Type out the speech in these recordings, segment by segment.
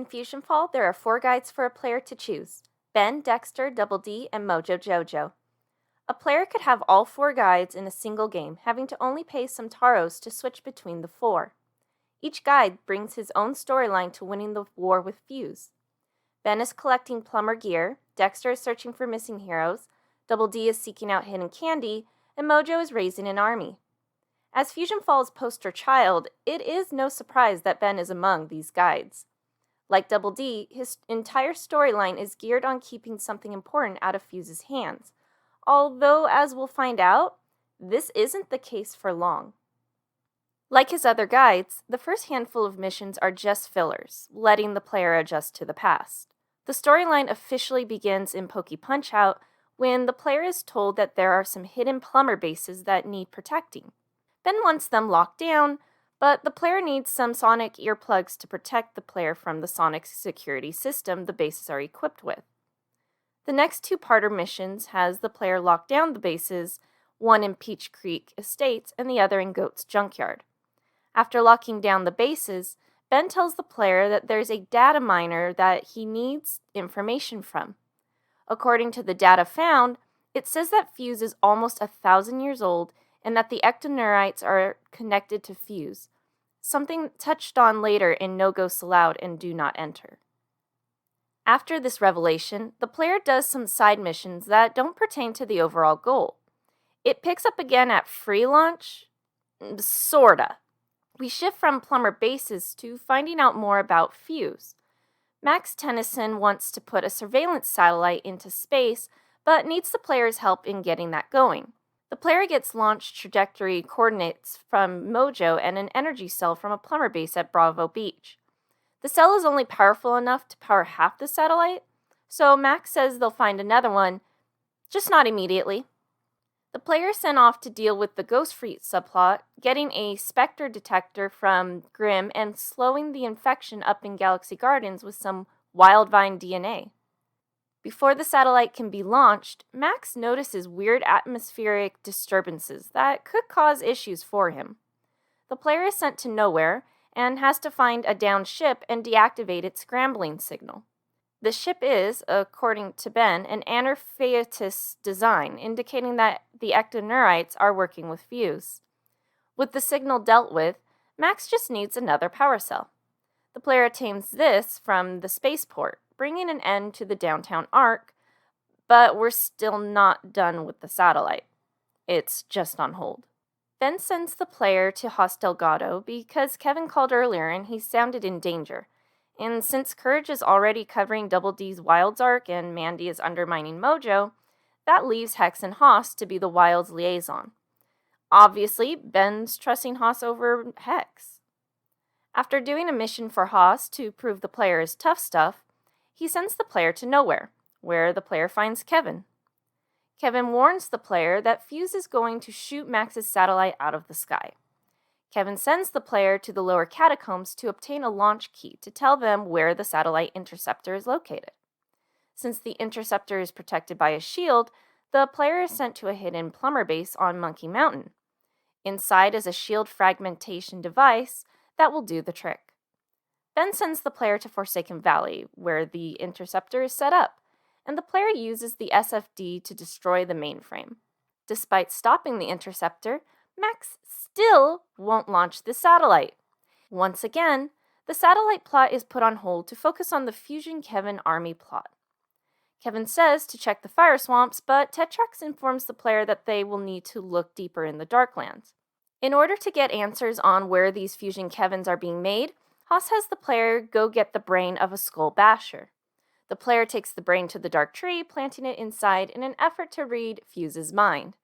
Fusion Fall, there are 4 guides for a player to choose: Ben, Dexter, Double D, and Mojo Jojo. A player could have all 4 guides in a single game, having to only pay some taros to switch between the 4. Each guide brings his own storyline to winning the war with Fuse. Ben is collecting plumber gear, Dexter is searching for missing heroes, Double D is seeking out hidden candy, and Mojo is raising an army. As Fusion Fall's poster child, it is no surprise that Ben is among these guides. Like Double D, his entire storyline is geared on keeping something important out of Fuse's hands, although, as we'll find out, this isn't the case for long. Like his other guides, the first handful of missions are just fillers, letting the player adjust to the past. The storyline officially begins in Poke Punch-Out when the player is told that there are some hidden plumber bases that need protecting. Ben wants them locked down, but the player needs some sonic earplugs to protect the player from the sonic security system the bases are equipped with. The next 2-parter missions has the player lock down the bases, one in Peach Creek Estates and the other in Goat's Junkyard. After locking down the bases, Ben tells the player that there's a data miner that he needs information from. According to the data found, it says that Fuse is almost 1,000 years old and that the ectoneurites are connected to Fuse, something touched on later in No Ghosts Allowed and Do Not Enter. After this revelation, the player does some side missions that don't pertain to the overall goal. It picks up again at free launch? Sorta. We shift from plumber bases to finding out more about Fuse. Max Tennyson wants to put a surveillance satellite into space, but needs the player's help in getting that going. The player gets launch trajectory coordinates from Mojo and an energy cell from a plumber base at Bravo Beach. The cell is only powerful enough to power half the satellite, so Max says they'll find another one, just not immediately. The player is sent off to deal with the Ghost Fleet subplot, getting a Spectre detector from Grimm and slowing the infection up in Galaxy Gardens with some Wildvine DNA. Before the satellite can be launched, Max notices weird atmospheric disturbances that could cause issues for him. The player is sent to nowhere and has to find a downed ship and deactivate its scrambling signal. The ship is, according to Ben, an Anarphaetus design, indicating that the ectoneurites are working with Fuse. With the signal dealt with, Max just needs another power cell. The player obtains this from the spaceport, bringing an end to the downtown arc, but we're still not done with the satellite. It's just on hold. Ben sends the player to Haas Delgado because Kevin called earlier and he sounded in danger. And since Courage is already covering Double D's Wilds arc and Mandy is undermining Mojo, that leaves Hex and Haas to be the Wilds liaison. Obviously, Ben's trusting Haas over Hex. After doing a mission for Haas to prove the player is tough stuff, he sends the player to Nowhere, where the player finds Kevin. Kevin warns the player that Fuse is going to shoot Max's satellite out of the sky. Kevin sends the player to the lower catacombs to obtain a launch key to tell them where the satellite interceptor is located. Since the interceptor is protected by a shield, the player is sent to a hidden plumber base on Monkey Mountain. Inside is a shield fragmentation device that will do the trick. Ben sends the player to Forsaken Valley, where the interceptor is set up, and the player uses the SFD to destroy the mainframe. Despite stopping the interceptor, Max still won't launch the satellite. Once again, the satellite plot is put on hold to focus on the Fusion Kevin army plot. Kevin says to check the fire swamps, but Tetrax informs the player that they will need to look deeper in the Darklands. In order to get answers on where these Fusion Kevins are being made, Haas has the player go get the brain of a Skull Basher. The player takes the brain to the Dark Tree, planting it inside in an effort to read Fuse's mind.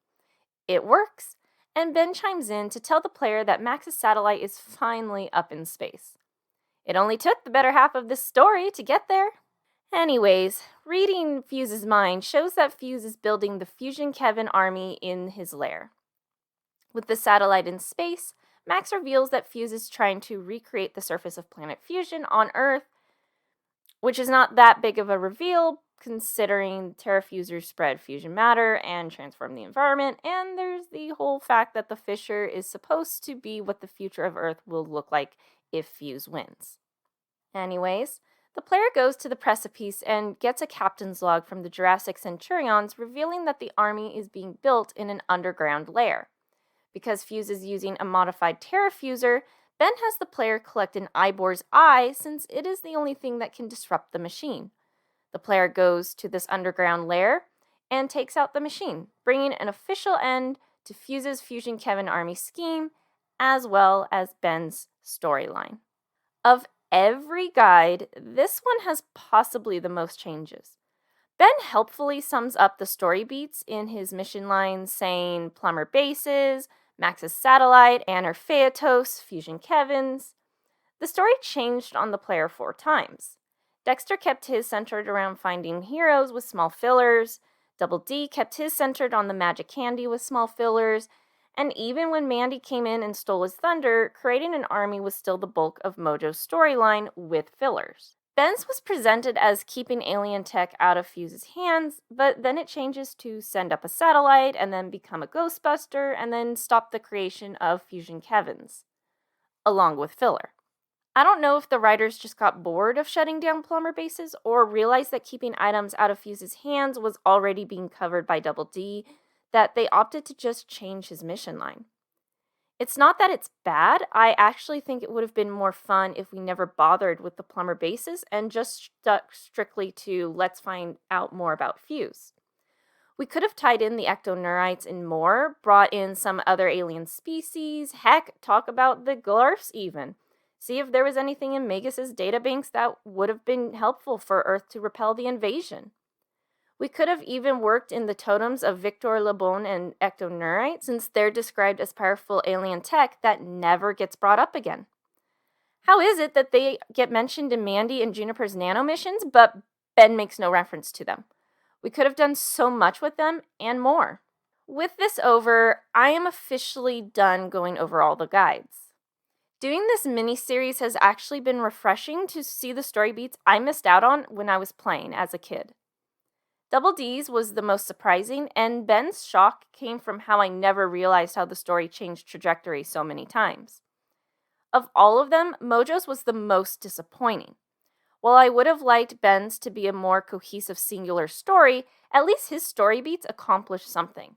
It works, and Ben chimes in to tell the player that Max's satellite is finally up in space. It only took the better half of this story to get there. Anyways, reading Fuse's mind shows that Fuse is building the Fusion Kevin army in his lair. With the satellite in space, Max reveals that Fuse is trying to recreate the surface of planet Fusion on Earth, which is not that big of a reveal, considering terrafusers spread fusion matter and transform the environment, and there's the whole fact that the fissure is supposed to be what the future of Earth will look like if Fuse wins. Anyways, The player goes to the precipice and gets a captain's log from the Jurassic Centurions revealing that the army is being built in an underground lair. Because Fuse is using a modified terrafuser, Ben has the player collect an Ibor's eye since it is the only thing that can disrupt the machine. The player goes to this underground lair and takes out the machine, bringing an official end to Fuse's Fusion Kevin army scheme, as well as Ben's storyline. Of every guide, this one has possibly the most changes. Ben helpfully sums up the story beats in his mission lines saying Plumber bases, Max's satellite, Aner Phaetos, Fusion Kevins. The story changed on the player 4 times. Dexter kept his centered around finding heroes with small fillers, Double D kept his centered on the magic candy with small fillers, and even when Mandy came in and stole his thunder, creating an army was still the bulk of Mojo's storyline with fillers. Ben's was presented as keeping alien tech out of Fuse's hands, but then it changes to send up a satellite and then become a Ghostbuster and then stop the creation of Fusion Kevins, along with filler. I don't know if the writers just got bored of shutting down Plumber bases or realized that keeping items out of Fuse's hands was already being covered by Double D, that they opted to just change his mission line. It's not that it's bad, I actually think it would have been more fun if we never bothered with the Plumber bases and just stuck strictly to let's find out more about Fuse. We could have tied in the ectoneurites and more, brought in some other alien species, heck, talk about the Glarfs even. See if there was anything in Magus's databanks that would have been helpful for Earth to repel the invasion. We could have even worked in the totems of Victor Lebon and Ectoneurite, since they're described as powerful alien tech that never gets brought up again. How is it that they get mentioned in Mandy and Juniper's nano missions, but Ben makes no reference to them? We could have done so much with them and more. With this over, I am officially done going over all the guides. Doing this mini-series has actually been refreshing to see the story beats I missed out on when I was playing as a kid. Double D's was the most surprising, and Ben's shock came from how I never realized how the story changed trajectory so many times. Of all of them, Mojo's was the most disappointing. While I would have liked Ben's to be a more cohesive singular story, at least his story beats accomplished something.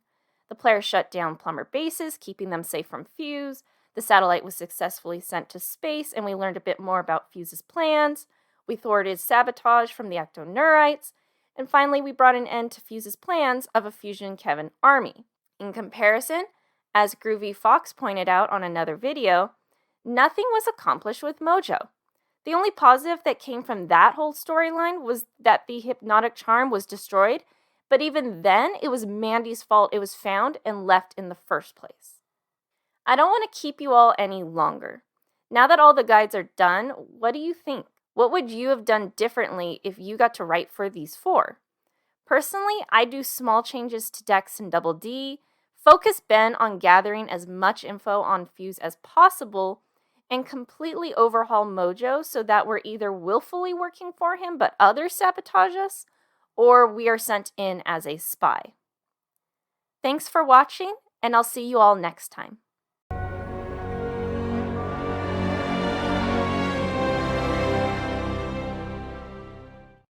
The player shut down Plumber bases, keeping them safe from Fuse. The satellite was successfully sent to space, and we learned a bit more about Fuse's plans. We thwarted sabotage from the Ectoneurites. And finally, we brought an end to Fuse's plans of a Fusion Kevin army. In comparison, as Groovy Fox pointed out on another video, nothing was accomplished with Mojo. The only positive that came from that whole storyline was that the hypnotic charm was destroyed, but even then, it was Mandy's fault it was found and left in the first place. I don't want to keep you all any longer. Now that all the guides are done, what do you think? What would you have done differently if you got to write for these 4? Personally, I do small changes to Dex and Double D, focus Ben on gathering as much info on Fuse as possible, and completely overhaul Mojo so that we're either willfully working for him but others sabotage us, or we are sent in as a spy. Thanks for watching, and I'll see you all next time.